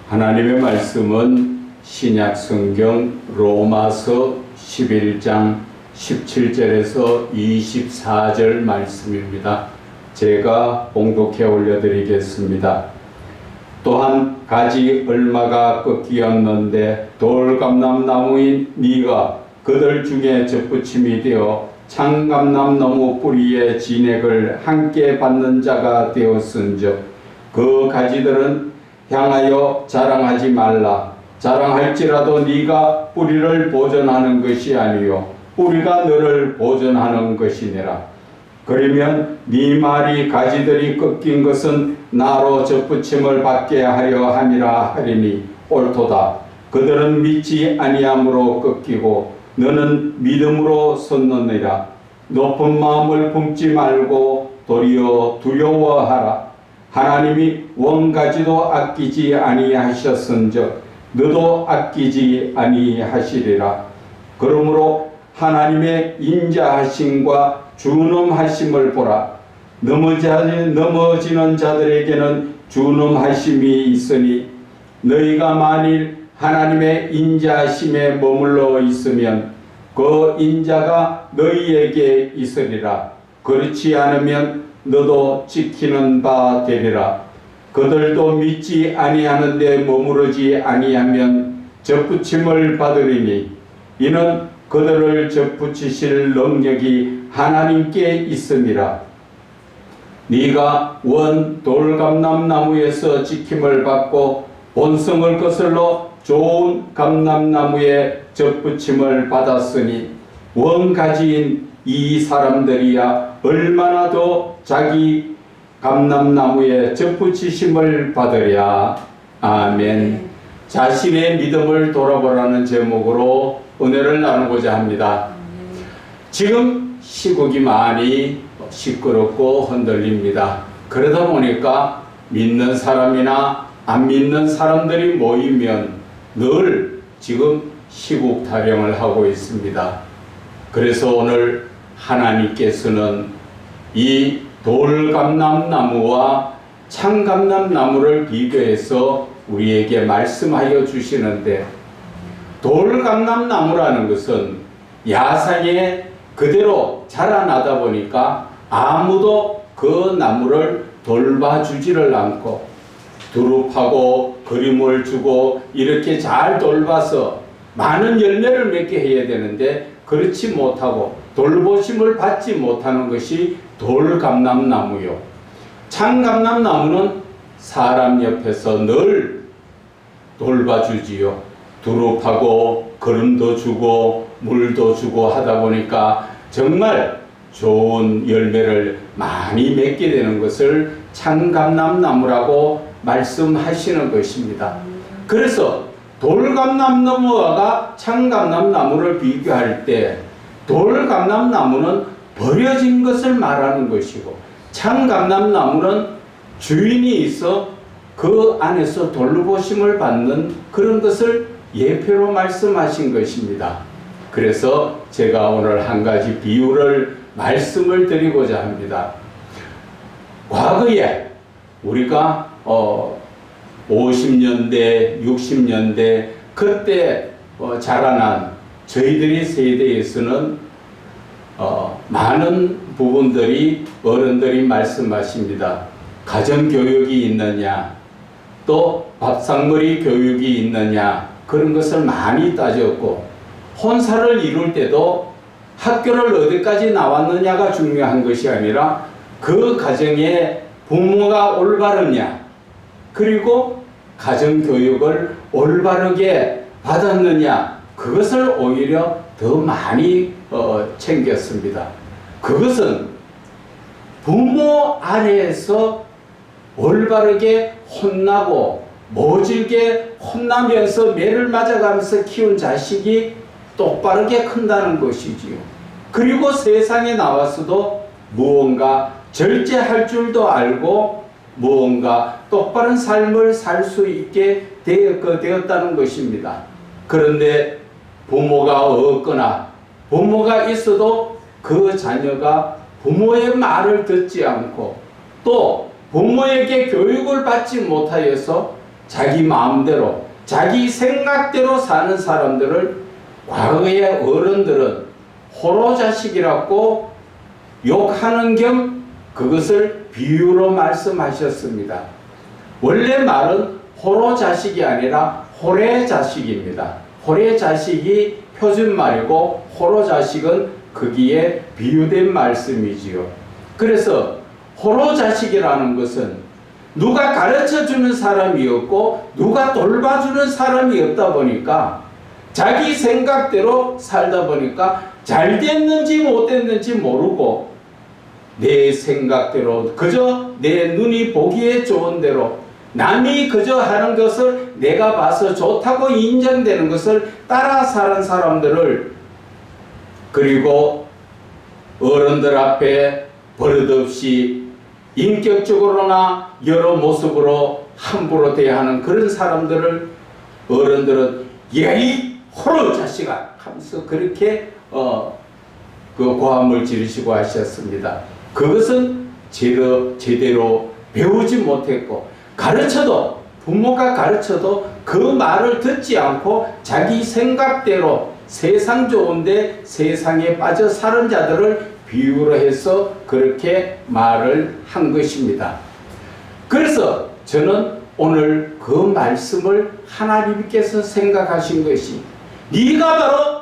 하나님의 말씀은 신약 성경 로마서 11장 17절에서 24절 말씀입니다. 제가 봉독해 올려드리겠습니다. 또한 가지 얼마가 꺾이었는데 돌감람나무인 네가 그들 중에 접붙임이 되어 창감람나무 뿌리의 진액을 함께 받는 자가 되었은즉 그 가지들은 향하여 자랑하지 말라. 자랑할지라도 네가 뿌리를 보존하는 것이 아니요 뿌리가 너를 보존하는 것이니라. 그러면 네 말이 가지들이 꺾인 것은 나로 접붙임을 받게 하려 함이라 하리니 옳도다. 그들은 믿지 아니함으로 꺾이고 너는 믿음으로 섰느니라. 높은 마음을 품지 말고 도리어 두려워하라. 하나님이 원가지도 아끼지 아니하셨은즉 너도 아끼지 아니하시리라. 그러므로 하나님의 인자하심과 준엄하심을 보라. 넘어지는 자들에게는 준엄하심이 있으니 너희가 만일 하나님의 인자하심에 머물러 있으면 그 인자가 너희에게 있으리라. 그렇지 않으면 너도 지키는 바 되리라. 그들도 믿지 아니하는데 머무르지 아니하면 접붙임을 받으리니 이는 그들을 접붙이실 능력이 하나님께 있음이라. 네가 원 돌감람나무에서 지킴을 받고 본성을 거슬러 좋은 감람나무에 접붙임을 받았으니 원가지인 이 사람들이야 얼마나 더 자기 감람나무에 접붙이심을 받으랴. 아멘. 자신의 믿음을 돌아보라는 제목으로 은혜를 나누고자 합니다. 지금 시국이 많이 시끄럽고 흔들립니다. 그러다 보니까 믿는 사람이나 안 믿는 사람들이 모이면 늘 지금 시국 타령을 하고 있습니다. 그래서 오늘 하나님께서는 이 돌감람나무와 창감람나무를 비교해서 우리에게 말씀하여 주시는데, 돌감람나무라는 것은 야산에 그대로 자라나다 보니까 아무도 그 나무를 돌봐주지를 않고 두릅하고 그림을 주고 이렇게 잘 돌봐서 많은 열매를 맺게 해야 되는데 그렇지 못하고 돌보심을 받지 못하는 것이 돌감람나무요. 창감람나무는 사람 옆에서 늘 돌봐주지요. 두릅하고 거름도 주고 물도 주고 하다 보니까 정말 좋은 열매를 많이 맺게 되는 것을 창감람나무라고 말씀하시는 것입니다. 그래서 돌감람나무와 창감람나무를 비교할 때 돌감람나무는 버려진 것을 말하는 것이고 창감람나무는 주인이 있어 그 안에서 돌보심을 받는 그런 것을 예표로 말씀하신 것입니다. 그래서 제가 오늘 한 가지 비유를 말씀을 드리고자 합니다. 과거에 우리가 50년대, 60년대 그때 자라난 저희들의 세대에서는 많은 부분들이 어른들이 말씀하십니다. 가정교육이 있느냐, 또 밥상머리 교육이 있느냐, 그런 것을 많이 따졌고, 혼사를 이룰 때도 학교를 어디까지 나왔느냐가 중요한 것이 아니라 그 가정에 부모가 올바르냐, 그리고 가정교육을 올바르게 받았느냐, 그것을 오히려 더 많이 챙겼습니다. 그것은 부모 아래에서 올바르게 혼나고 모질게 혼나면서 매를 맞아가면서 키운 자식이 똑바르게 큰다는 것이지요. 그리고 세상에 나와서도 무언가 절제할 줄도 알고 무언가 똑바른 삶을 살 수 있게 되었다는 것입니다. 그런데 부모가 없거나 부모가 있어도 그 자녀가 부모의 말을 듣지 않고 또 부모에게 교육을 받지 못하여서 자기 마음대로 자기 생각대로 사는 사람들을 과거의 어른들은 호로자식이라고 욕하는 겸 그것을 비유로 말씀하셨습니다. 원래 말은 호로자식이 아니라 호래자식입니다. 호래자식이 표준말이고 호로자식은 거기에 비유된 말씀이지요. 그래서 호로자식이라는 것은 누가 가르쳐주는 사람이 없고 누가 돌봐주는 사람이 없다 보니까 자기 생각대로 살다 보니까 잘 됐는지 못 됐는지 모르고 내 생각대로 그저 내 눈이 보기에 좋은 대로 남이 그저 하는 것을 내가 봐서 좋다고 인정되는 것을 따라 사는 사람들을, 그리고 어른들 앞에 버릇없이 인격적으로나 여러 모습으로 함부로 대하는 그런 사람들을 어른들은 야이 호로 자식아 하면서 그렇게 그 고함을 지르시고 하셨습니다. 그것은 제대로 배우지 못했고, 가르쳐도 부모가 가르쳐도 그 말을 듣지 않고 자기 생각대로 세상 좋은데 세상에 빠져 사는 자들을 비유로 해서 그렇게 말을 한 것입니다. 그래서 저는 오늘 그 말씀을 하나님께서 생각하신 것이, 네가 바로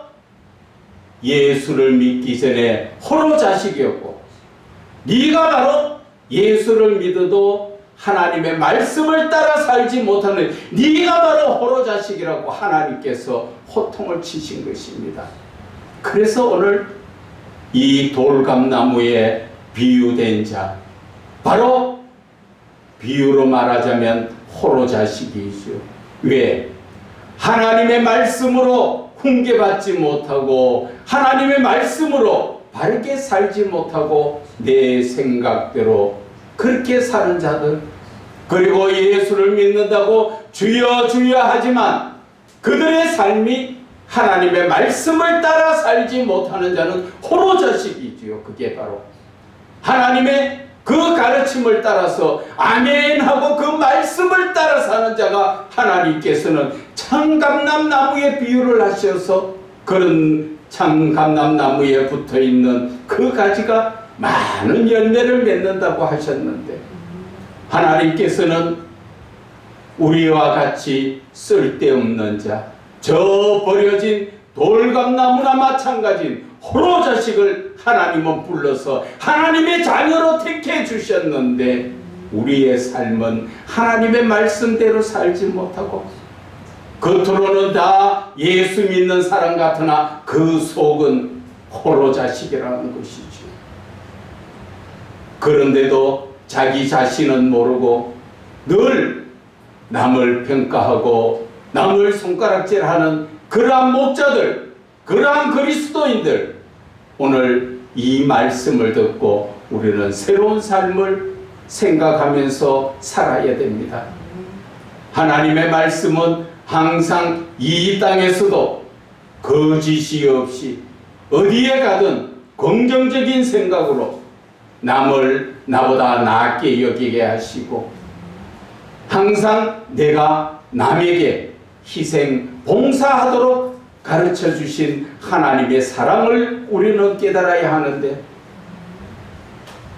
예수를 믿기 전에 호로 자식이었고 네가 바로 예수를 믿어도 하나님의 말씀을 따라 살지 못하는 네가 바로 호로 자식이라고 하나님께서 호통을 치신 것입니다. 그래서 오늘 이 돌감나무에 비유된 자, 바로 비유로 말하자면 호로 자식이죠. 왜? 하나님의 말씀으로 훈계받지 못하고 하나님의 말씀으로 바르게 살지 못하고 내 생각대로 그렇게 사는 자들, 그리고 예수를 믿는다고 주여 주여 하지만 그들의 삶이 하나님의 말씀을 따라 살지 못하는 자는 호로 자식이지요. 그게 바로 하나님의 그 가르침을 따라서 아멘 하고 그 말씀을 따라 사는 자가 하나님께서는 참감람나무에 비유를 하셔서 그런 참감람나무에 붙어있는 그 가지가 많은 열매를 맺는다고 하셨는데, 하나님께서는 우리와 같이 쓸데없는 자, 저 버려진 돌감나무나 마찬가지인 호로 자식을 하나님은 불러서 하나님의 자녀로 택해 주셨는데 우리의 삶은 하나님의 말씀대로 살지 못하고 겉으로는 다 예수 믿는 사람 같으나 그 속은 호로 자식이라는 것이죠. 그런데도 자기 자신은 모르고 늘 남을 평가하고 남을 손가락질하는 그러한 목자들, 그러한 그리스도인들, 오늘 이 말씀을 듣고 우리는 새로운 삶을 생각하면서 살아야 됩니다. 하나님의 말씀은 항상 이 땅에서도 거짓이 없이 어디에 가든 긍정적인 생각으로 남을 나보다 낫게 여기게 하시고 항상 내가 남에게 희생, 봉사하도록 가르쳐 주신 하나님의 사랑을 우리는 깨달아야 하는데,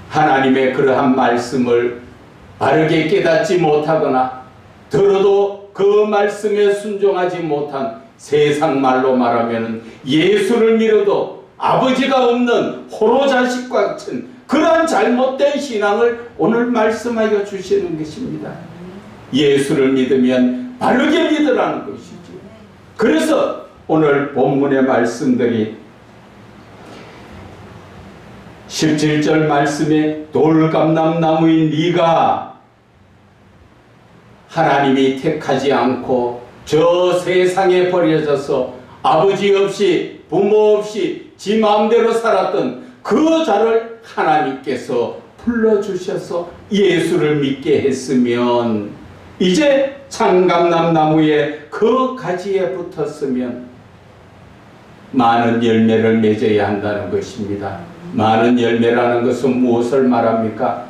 하나님의 그러한 말씀을 바르게 깨닫지 못하거나 들어도 그 말씀에 순종하지 못한, 세상 말로 말하면 예수를 믿어도 아버지가 없는 호로 자식과 같은 그러한 잘못된 신앙을 오늘 말씀하여 주시는 것입니다. 예수를 믿으면 바르게 믿으라는 것이죠. 그래서 오늘 본문의 말씀들이 17절 말씀에 돌감람나무인 네가 하나님이 택하지 않고 저 세상에 버려져서 아버지 없이 부모 없이 지 마음대로 살았던 그 자를 하나님께서 불러주셔서 예수를 믿게 했으면, 이제 참감람나무에 그 가지에 붙었으면 많은 열매를 맺어야 한다는 것입니다. 많은 열매라는 것은 무엇을 말합니까?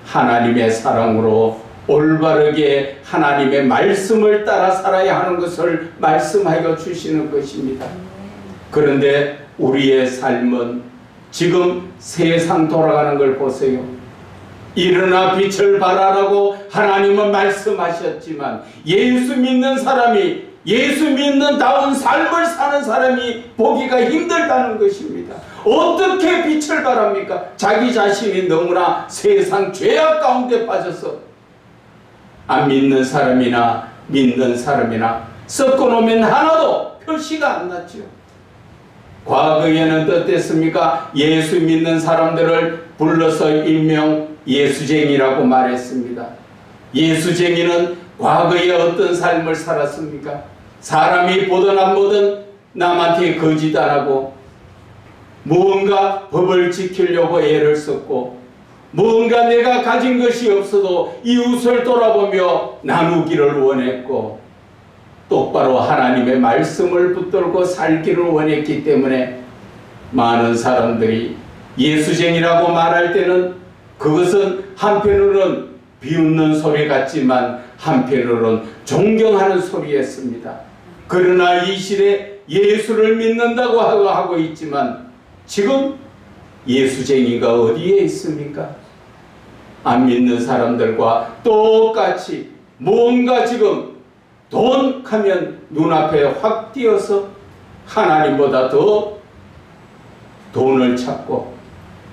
하나님의 사랑으로 올바르게 하나님의 말씀을 따라 살아야 하는 것을 말씀하여 주시는 것입니다. 그런데 우리의 삶은 지금 세상 돌아가는 걸 보세요. 일어나 빛을 발하라고 하나님은 말씀하셨지만 예수 믿는 사람이, 예수 믿는 다운 삶을 사는 사람이 보기가 힘들다는 것입니다. 어떻게 빛을 발합니까? 자기 자신이 너무나 세상 죄악 가운데 빠져서 안 믿는 사람이나 믿는 사람이나 섞어놓으면 하나도 표시가 안 났죠. 과거에는 어땠습니까? 예수 믿는 사람들을 불러서 일명 예수쟁이라고 말했습니다. 예수쟁이는 과거에 어떤 삶을 살았습니까? 사람이 보든 안 보든 남한테 거짓 안 하고 무언가 법을 지키려고 애를 썼고 무언가 내가 가진 것이 없어도 이웃을 돌아보며 나누기를 원했고 똑바로 하나님의 말씀을 붙들고 살기를 원했기 때문에 많은 사람들이 예수쟁이라고 말할 때는 그것은 한편으로는 비웃는 소리 같지만 한편으로는 존경하는 소리였습니다. 그러나 이 시대 예수를 믿는다고 하고 있지만 지금 예수쟁이가 어디에 있습니까? 안 믿는 사람들과 똑같이 뭔가 지금 돈 하면 눈앞에 확 띄어서 하나님보다 더 돈을 찾고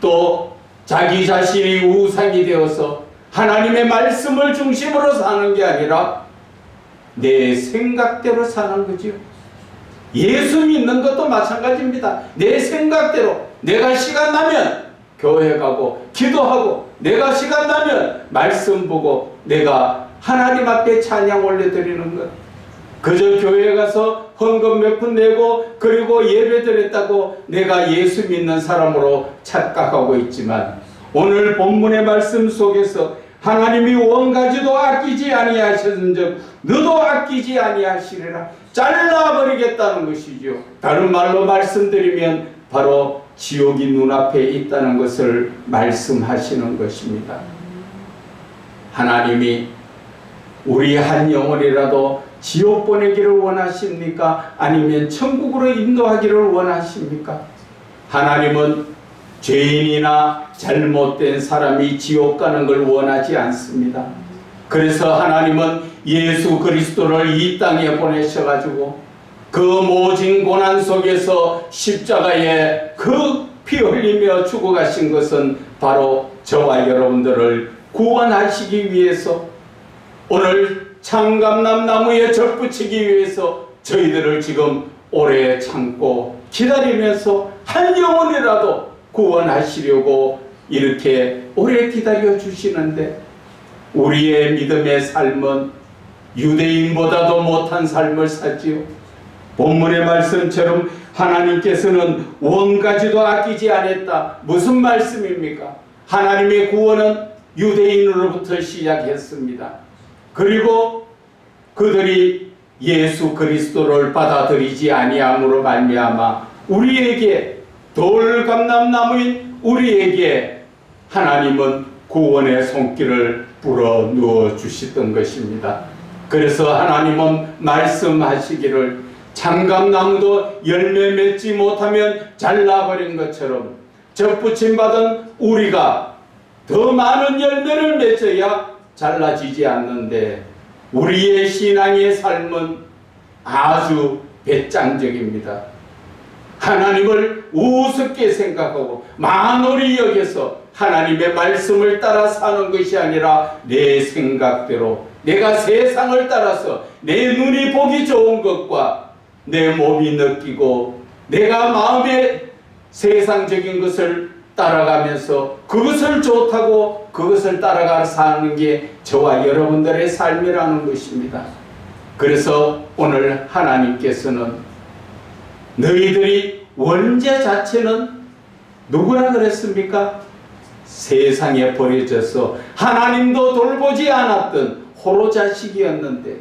또 자기 자신이 우상이 되어서 하나님의 말씀을 중심으로 사는 게 아니라 내 생각대로 사는 거죠. 예수 믿는 것도 마찬가지입니다. 내 생각대로 내가 시간 나면 교회 가고 기도하고 내가 시간 나면 말씀 보고 내가 하나님 앞에 찬양 올려드리는 것. 그저 교회 가서 헌금 몇 푼 내고 그리고 예배 드렸다고 내가 예수 믿는 사람으로 착각하고 있지만 오늘 본문의 말씀 속에서 하나님이 원가지도 아끼지 아니하셨은즉 너도 아끼지 아니하시리라 잘라버리겠다는 것이죠. 다른 말로 말씀드리면 바로 지옥이 눈앞에 있다는 것을 말씀하시는 것입니다. 하나님이 우리 한 영혼이라도 지옥 보내기를 원하십니까? 아니면 천국으로 인도하기를 원하십니까? 하나님은 죄인이나 잘못된 사람이 지옥 가는 걸 원하지 않습니다. 그래서 하나님은 예수 그리스도를 이 땅에 보내셔가지고 그 모진 고난 속에서 십자가에 그 피 흘리며 죽어가신 것은 바로 저와 여러분들을 구원하시기 위해서 오늘 창감람 나무에 접붙이기 위해서 저희들을 지금 오래 참고 기다리면서 한 영혼이라도 구원하시려고 이렇게 오래 기다려 주시는데 우리의 믿음의 삶은 유대인보다도 못한 삶을 살지요. 본문의 말씀처럼 하나님께서는 원가지도 아끼지 않았다. 무슨 말씀입니까? 하나님의 구원은 유대인으로부터 시작했습니다. 그리고 그들이 예수 그리스도를 받아들이지 아니함으로 말미암아 우리에게 돌감람나무인 우리에게 하나님은 구원의 손길을 불어 누워 주시던 것입니다. 그래서 하나님은 말씀하시기를 장감나무도 열매 맺지 못하면 잘라버린 것처럼 접붙임 받은 우리가 더 많은 열매를 맺어야 잘라지지 않는데 우리의 신앙의 삶은 아주 배짱적입니다. 하나님을 우습게 생각하고 만홀히 여겨서 하나님의 말씀을 따라 사는 것이 아니라 내 생각대로 내가 세상을 따라서 내 눈이 보기 좋은 것과 내 몸이 느끼고 내가 마음에 세상적인 것을 따라가면서 그것을 좋다고 그것을 따라가 사는 게 저와 여러분들의 삶이라는 것입니다. 그래서 오늘 하나님께서는 너희들이 원죄 자체는 누구라 그랬습니까? 세상에 버려져서 하나님도 돌보지 않았던 호로 자식이었는데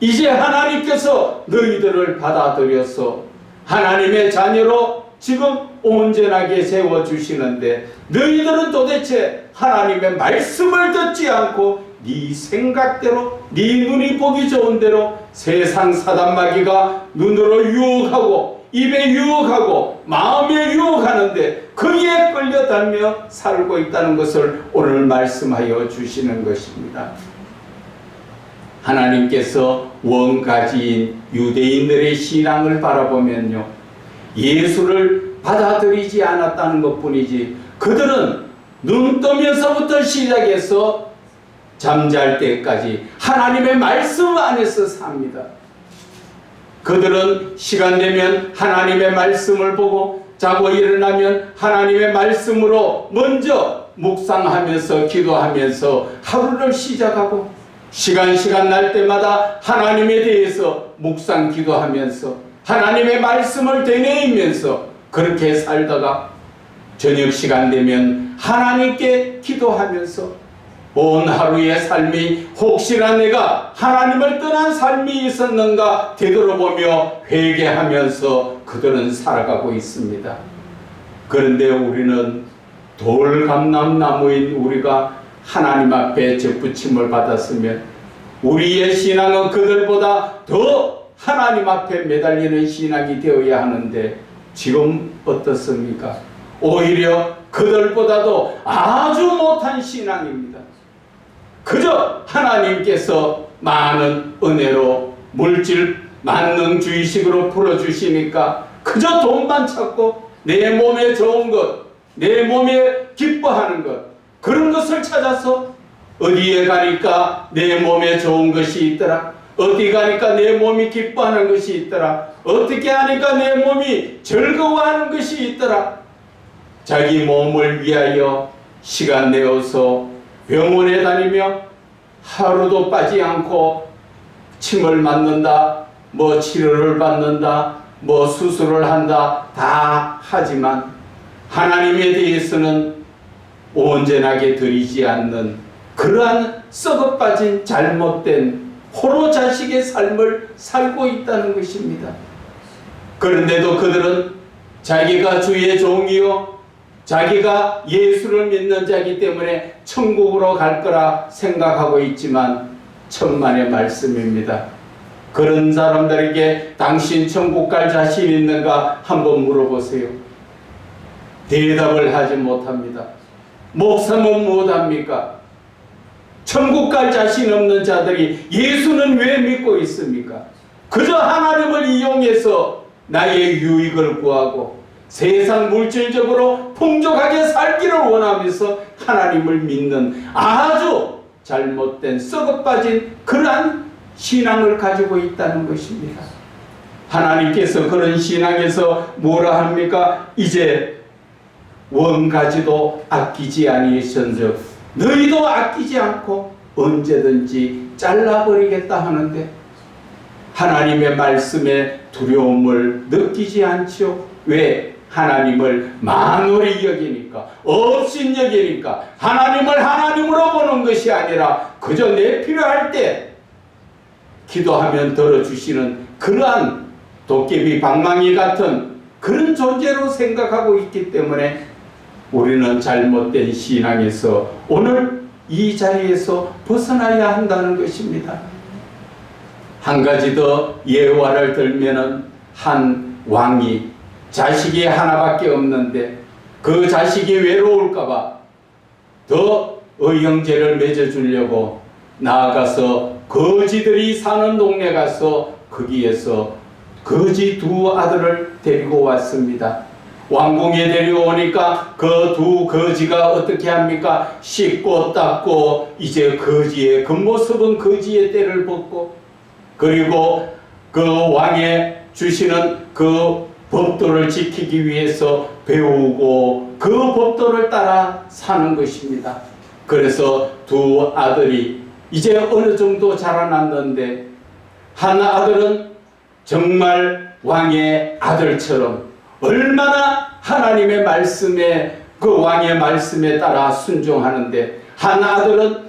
이제 하나님께서 너희들을 받아들여서 하나님의 자녀로 지금 온전하게 세워주시는데 너희들은 도대체 하나님의 말씀을 듣지 않고 네 생각대로 네 눈이 보기 좋은 대로 세상 사단마귀가 눈으로 유혹하고 입에 유혹하고 마음에 유혹하는데 거기에 끌려다니며 살고 있다는 것을 오늘 말씀하여 주시는 것입니다. 하나님께서 원가지인 유대인들의 신앙을 바라보면요, 예수를 받아들이지 않았다는 것뿐이지 그들은 눈 뜨면서부터 시작해서 잠잘 때까지 하나님의 말씀 안에서 삽니다. 그들은 시간 되면 하나님의 말씀을 보고 자고 일어나면 하나님의 말씀으로 먼저 묵상하면서 기도하면서 하루를 시작하고 시간 날 때마다 하나님에 대해서 묵상 기도하면서 하나님의 말씀을 되뇌이면서 그렇게 살다가 저녁 시간 되면 하나님께 기도하면서 온 하루의 삶이 혹시나 내가 하나님을 떠난 삶이 있었는가 되돌아보며 회개하면서 그들은 살아가고 있습니다. 그런데 우리는 돌감람나무인 우리가 하나님 앞에 접붙임을 받았으면 우리의 신앙은 그들보다 더 하나님 앞에 매달리는 신앙이 되어야 하는데 지금 어떻습니까? 오히려 그들보다도 아주 못한 신앙입니다. 그저 하나님께서 많은 은혜로 물질 만능주의식으로 풀어주시니까 그저 돈만 찾고 내 몸에 좋은 것, 내 몸에 기뻐하는 것, 그런 것을 찾아서 어디에 가니까 내 몸에 좋은 것이 있더라, 어디 가니까 내 몸이 기뻐하는 것이 있더라, 어떻게 하니까 내 몸이 즐거워하는 것이 있더라. 자기 몸을 위하여 시간 내어서 병원에 다니며 하루도 빠지 않고 침을 맞는다, 뭐 치료를 받는다, 뭐 수술을 한다 다 하지만 하나님에 대해서는 온전하게 드리지 않는 그러한 썩어빠진 잘못된 호로 자식의 삶을 살고 있다는 것입니다. 그런데도 그들은 자기가 주의 종이요 자기가 예수를 믿는 자이기 때문에 천국으로 갈 거라 생각하고 있지만 천만의 말씀입니다. 그런 사람들에게 당신 천국 갈 자신 있는가 한번 물어보세요. 대답을 하지 못합니다. 목사는 무엇합니까? 천국 갈 자신 없는 자들이 예수는 왜 믿고 있습니까? 그저 하나님을 이용해서 나의 유익을 구하고 세상 물질적으로 풍족하게 살기를 원하면서 하나님을 믿는 아주 잘못된 썩어빠진 그러한 신앙을 가지고 있다는 것입니다. 하나님께서 그런 신앙에서 뭐라 합니까? 이제 원가지도 아끼지 아니하신즉 너희도 아끼지 않고 언제든지 잘라버리겠다 하는데 하나님의 말씀에 두려움을 느끼지 않죠. 왜? 하나님을 만홀히 여기니까, 없인 여기니까, 하나님을 하나님으로 보는 것이 아니라 그저 내 필요할 때 기도하면 들어주시는 그러한 도깨비 방망이 같은 그런 존재로 생각하고 있기 때문에 우리는 잘못된 신앙에서 오늘 이 자리에서 벗어나야 한다는 것입니다. 한 가지 더 예화를 들면은 한 왕이 자식이 하나밖에 없는데 그 자식이 외로울까봐 더 의형제를 맺어주려고 나아가서 거지들이 사는 동네 가서 거기에서 거지 두 아들을 데리고 왔습니다. 왕궁에 데려오니까 그 두 거지가 어떻게 합니까? 씻고 닦고 이제 거지의 겉모습은 거지의 때를 벗고 그리고 그 왕의 주시는 그 법도를 지키기 위해서 배우고 그 법도를 따라 사는 것입니다. 그래서 두 아들이 이제 어느 정도 자라났는데 한 아들은 정말 왕의 아들처럼 얼마나 하나님의 말씀에 그 왕의 말씀에 따라 순종하는데 한 아들은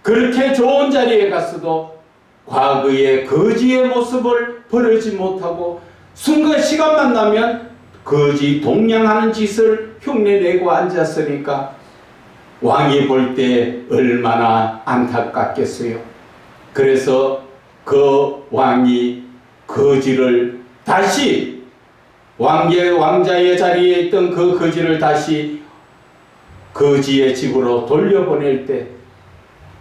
그렇게 좋은 자리에 갔어도 과거의 거지의 모습을 버리지 못하고 순간 시간만 나면 거지 동냥하는 짓을 흉내내고 앉았으니까 왕이 볼 때 얼마나 안타깝겠어요. 그래서 그 왕이 거지를 다시 왕자의 자리에 있던 그 거지를 다시 거지의 집으로 돌려보낼 때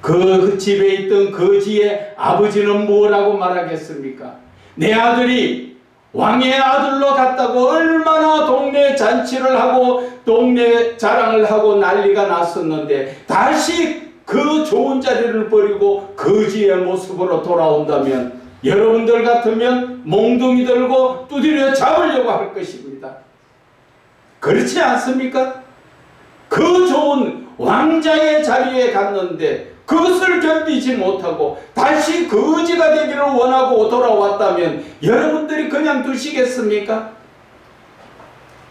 그 집에 있던 거지의 아버지는 뭐라고 말하겠습니까? 내 아들이 왕의 아들로 갔다고 얼마나 동네 잔치를 하고 동네 자랑을 하고 난리가 났었는데 다시 그 좋은 자리를 버리고 거지의 모습으로 돌아온다면 여러분들 같으면 몽둥이 들고 두드려 잡으려고 할 것입니다. 그렇지 않습니까? 그 좋은 왕자의 자리에 갔는데 그것을 견디지 못하고 다시 거지가 되기를 원하고 돌아왔다면 여러분들이 그냥 두시겠습니까?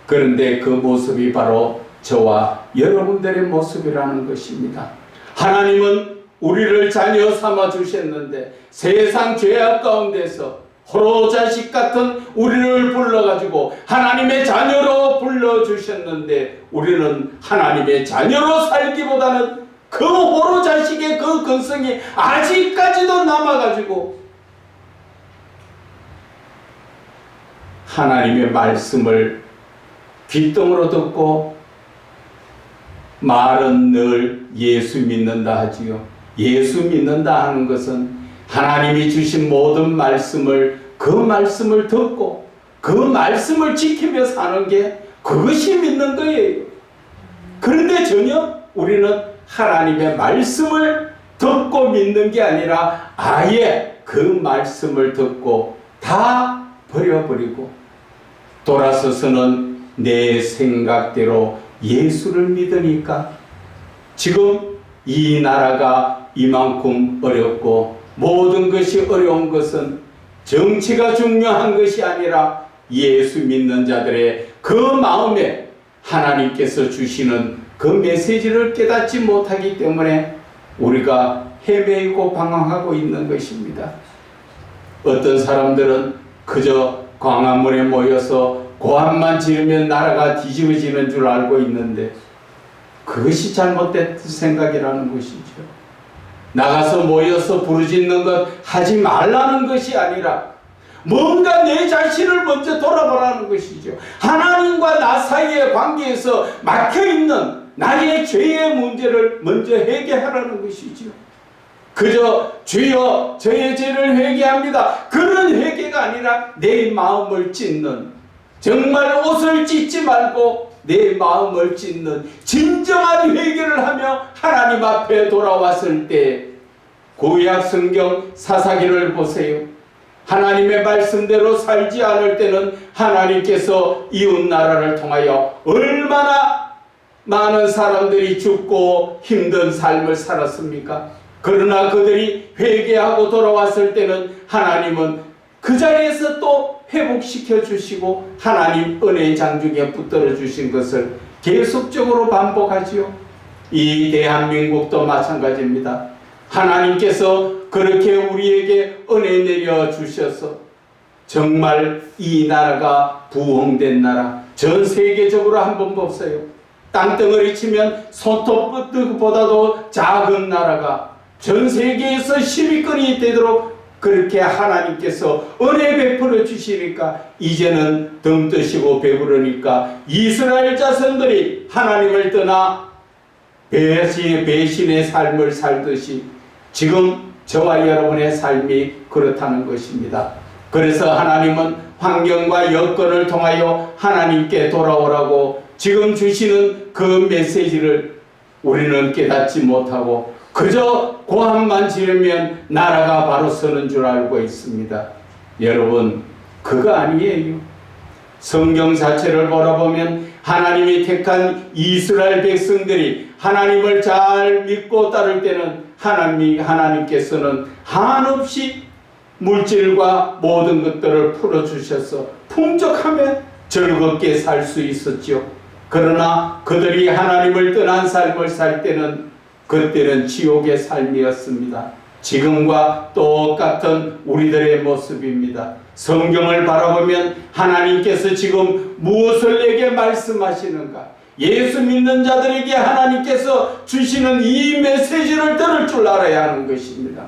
그런데 그 모습이 바로 저와 여러분들의 모습이라는 것입니다. 하나님은 우리를 자녀 삼아 주셨는데 세상 죄악 가운데서 호로 자식 같은 우리를 불러가지고 하나님의 자녀로 불러주셨는데 우리는 하나님의 자녀로 살기보다는 그 호로 자식의 그 근성이 아직까지도 남아가지고 하나님의 말씀을 귓등으로 듣고 말은 늘 예수 믿는다 하지요. 예수 믿는다 하는 것은 하나님이 주신 모든 말씀을 그 말씀을 듣고 그 말씀을 지키며 사는 게 그것이 믿는 거예요. 그런데 전혀 우리는 하나님의 말씀을 듣고 믿는 게 아니라 아예 그 말씀을 듣고 다 버려버리고 돌아서서는 내 생각대로 예수를 믿으니까 지금 이 나라가 이만큼 어렵고 모든 것이 어려운 것은 정치가 중요한 것이 아니라 예수 믿는 자들의 그 마음에 하나님께서 주시는 그 메시지를 깨닫지 못하기 때문에 우리가 헤매이고 방황하고 있는 것입니다. 어떤 사람들은 그저 광화문에 모여서 고함만 지르면 나라가 뒤집어지는 줄 알고 있는데 그것이 잘못된 생각이라는 것이죠. 나가서 모여서 부르짖는 것 하지 말라는 것이 아니라 뭔가 내 자신을 먼저 돌아보라는 것이죠. 하나님과 나 사이의 관계에서 막혀있는 나의 죄의 문제를 먼저 회개하라는 것이죠. 그저 주여 저의 죄를 회개합니다. 그런 회개가 아니라 내 마음을 찢는, 정말 옷을 찢지 말고 내 마음을 찢는 진정한 회개를 하며 하나님 앞에 돌아왔을 때 구약 성경 사사기를 보세요. 하나님의 말씀대로 살지 않을 때는 하나님께서 이웃 나라를 통하여 얼마나 많은 사람들이 죽고 힘든 삶을 살았습니까? 그러나 그들이 회개하고 돌아왔을 때는 하나님은 그 자리에서 또 회복시켜 주시고 하나님 은혜의 장중에 붙들어 주신 것을 계속적으로 반복하지요. 이 대한민국도 마찬가지입니다. 하나님께서 그렇게 우리에게 은혜 내려 주셔서 정말 이 나라가 부흥된 나라, 전 세계적으로 한번 보세요. 땅덩어리 치면 손톱보다도 작은 나라가 전 세계에서 10위권이 되도록 그렇게 하나님께서 은혜 베풀어 주시니까 이제는 등 뜨시고 배부르니까 이스라엘 자손들이 하나님을 떠나 배신의 삶을 살듯이 지금 저와 여러분의 삶이 그렇다는 것입니다. 그래서 하나님은 환경과 여건을 통하여 하나님께 돌아오라고 지금 주시는 그 메시지를 우리는 깨닫지 못하고 그저 고함만 지르면 나라가 바로 서는 줄 알고 있습니다. 여러분, 그거 아니에요. 성경 자체를 바라보면 하나님이 택한 이스라엘 백성들이 하나님을 잘 믿고 따를 때는 하나님께서는 한없이 물질과 모든 것들을 풀어주셔서 풍족하며 즐겁게 살 수 있었죠. 그러나 그들이 하나님을 떠난 삶을 살 때는 그때는 지옥의 삶이었습니다. 지금과 똑같은 우리들의 모습입니다. 성경을 바라보면 하나님께서 지금 무엇을 내게 말씀하시는가? 예수 믿는 자들에게 하나님께서 주시는 이 메시지를 들을 줄 알아야 하는 것입니다.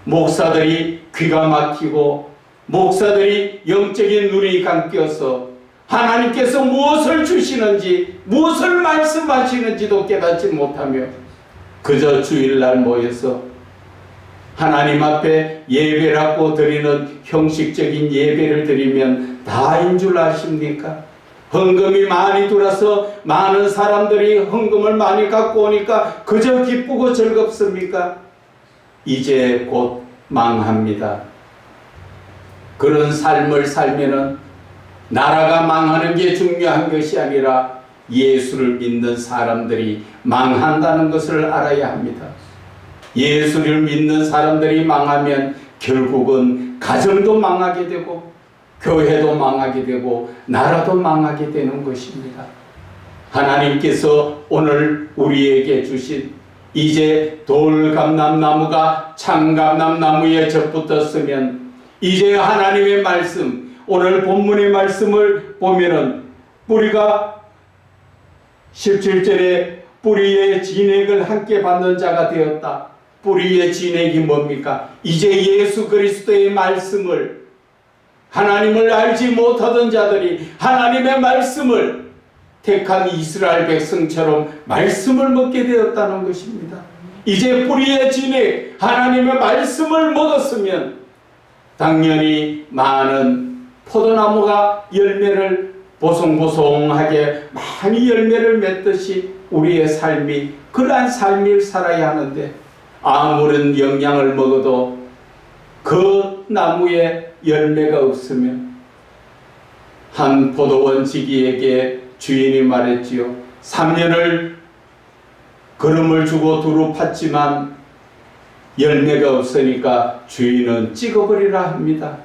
목사들이 귀가 막히고 목사들이 영적인 눈이 감겨서 하나님께서 무엇을 주시는지 무엇을 말씀하시는지도 깨닫지 못하며 그저 주일날 모여서 하나님 앞에 예배라고 드리는 형식적인 예배를 드리면 다인 줄 아십니까? 헌금이 많이 들어서 많은 사람들이 헌금을 많이 갖고 오니까 그저 기쁘고 즐겁습니까? 이제 곧 망합니다. 그런 삶을 살면은 나라가 망하는 게 중요한 것이 아니라 예수를 믿는 사람들이 망한다는 것을 알아야 합니다. 예수를 믿는 사람들이 망하면 결국은 가정도 망하게 되고 교회도 망하게 되고 나라도 망하게 되는 것입니다. 하나님께서 오늘 우리에게 주신 이제 돌감람나무가 참감람나무에 접붙었으면 이제 하나님의 말씀, 오늘 본문의 말씀을 보면은 뿌리가 17절에 뿌리의 진액을 함께 받는 자가 되었다. 뿌리의 진액이 뭡니까? 이제 예수 그리스도의 말씀을 하나님을 알지 못하던 자들이 하나님의 말씀을 택한 이스라엘 백성처럼 말씀을 먹게 되었다는 것입니다. 이제 뿌리의 진액 하나님의 말씀을 먹었으면 당연히 많은 포도나무가 열매를 보송보송하게 많이 열매를 맺듯이 우리의 삶이 그러한 삶을 살아야 하는데 아무런 영양을 먹어도 그 나무에 열매가 없으면 한 포도원 지기에게 주인이 말했지요. 3년을 거름을 주고 두루 팠지만 열매가 없으니까 주인은 찍어버리라 합니다.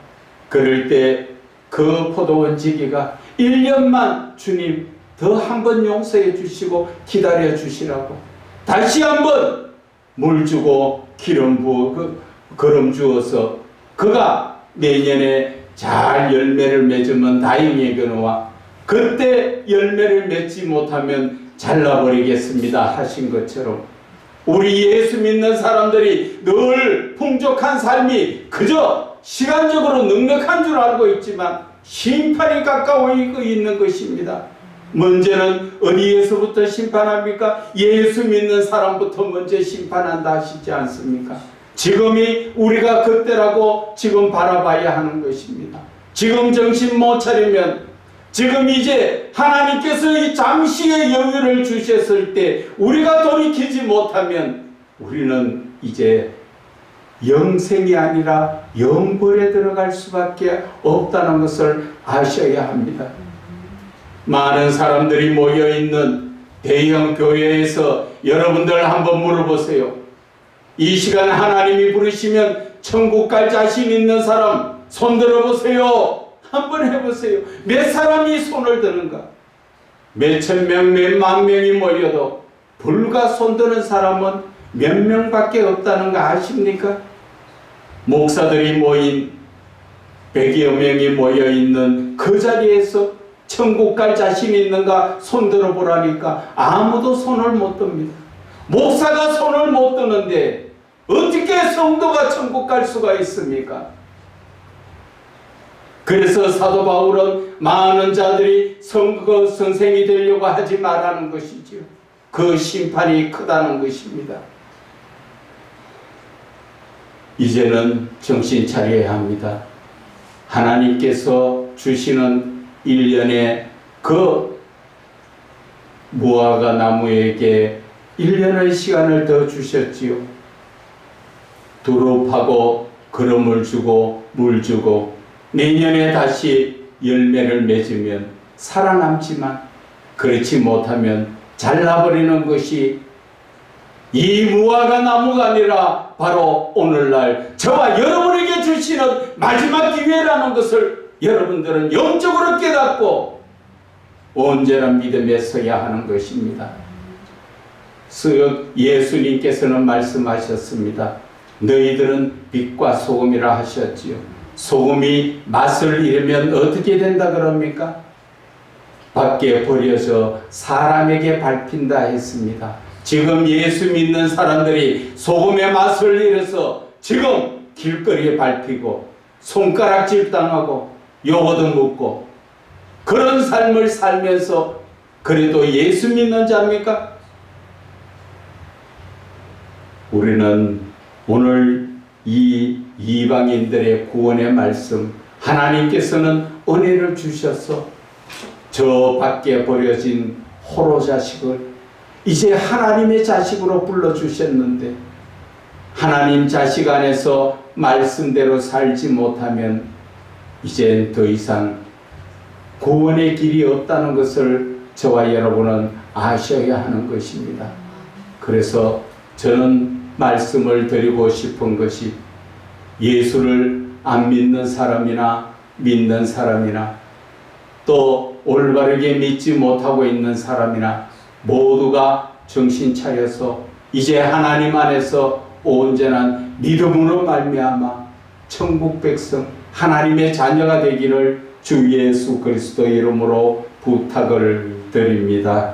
그럴 때 그 포도원 지기가 1년만 주님 더 한 번 용서해 주시고 기다려 주시라고 다시 한번 물 주고 기름 부어 거름 주어서 그가 내년에 잘 열매를 맺으면 다행이거니와 그때 열매를 맺지 못하면 잘라버리겠습니다 하신 것처럼 우리 예수 믿는 사람들이 늘 풍족한 삶이 그저 시간적으로 넉넉한 줄 알고 있지만 심판이 가까워 있는 것입니다. 먼저는 어디에서부터 심판합니까? 예수 믿는 사람부터 먼저 심판한다 하시지 않습니까? 지금이 우리가 그때라고 지금 바라봐야 하는 것입니다. 지금 정신 못 차리면 지금 이제 하나님께서 이 잠시의 여유를 주셨을 때 우리가 돌이키지 못하면 우리는 이제 영생이 아니라 영벌에 들어갈 수밖에 없다는 것을 아셔야 합니다. 많은 사람들이 모여있는 대형 교회에서 여러분들 한번 물어보세요. 이 시간 하나님이 부르시면 천국 갈 자신 있는 사람 손 들어보세요. 한번 해보세요. 몇 사람이 손을 드는가? 몇천 명, 몇만 명이 모여도 불과 손 드는 사람은 몇 명밖에 없다는 거 아십니까? 목사들이 모인 100여 명이 모여있는 그 자리에서 천국 갈 자신이 있는가 손 들어보라니까 아무도 손을 못 듭니다. 목사가 손을 못 드는데 어떻게 성도가 천국 갈 수가 있습니까? 그래서 사도 바울은 많은 자들이 선거 선생이 되려고 하지 말라는 것이지요. 그 심판이 크다는 것입니다. 이제는 정신 차려야 합니다. 하나님께서 주시는 1년에 그 무화과 나무에게 1년의 시간을 더 주셨지요. 두루 파고 거름을 주고 물 주고 내년에 다시 열매를 맺으면 살아남지만 그렇지 못하면 잘라버리는 것이 이 무화과 나무가 아니라 바로 오늘날 저와 여러분에게 주시는 마지막 기회라는 것을 여러분들은 영적으로 깨닫고 언제나 믿음에 서야 하는 것입니다. 예수님께서는 말씀하셨습니다. 너희들은 빛과 소금이라 하셨지요. 소금이 맛을 잃으면 어떻게 된다 그럽니까? 밖에 버려져 사람에게 밟힌다 했습니다. 지금 예수 믿는 사람들이 소금의 맛을 잃어서 지금 길거리에 밟히고 손가락질 당하고 욕도 먹고 그런 삶을 살면서 그래도 예수 믿는 자입니까? 우리는 오늘 이 이방인들의 구원의 말씀, 하나님께서는 은혜를 주셔서 저 밖에 버려진 호로 자식을 이제 하나님의 자식으로 불러주셨는데, 하나님 자식 안에서 말씀대로 살지 못하면 이젠 더 이상 구원의 길이 없다는 것을 저와 여러분은 아셔야 하는 것입니다. 그래서 저는 말씀을 드리고 싶은 것이, 예수를 안 믿는 사람이나 믿는 사람이나 또 올바르게 믿지 못하고 있는 사람이나 모두가 정신 차려서 이제 하나님 안에서 온전한 믿음으로 말미암아 천국 백성, 하나님의 자녀가 되기를 주 예수 그리스도 이름으로 부탁을 드립니다.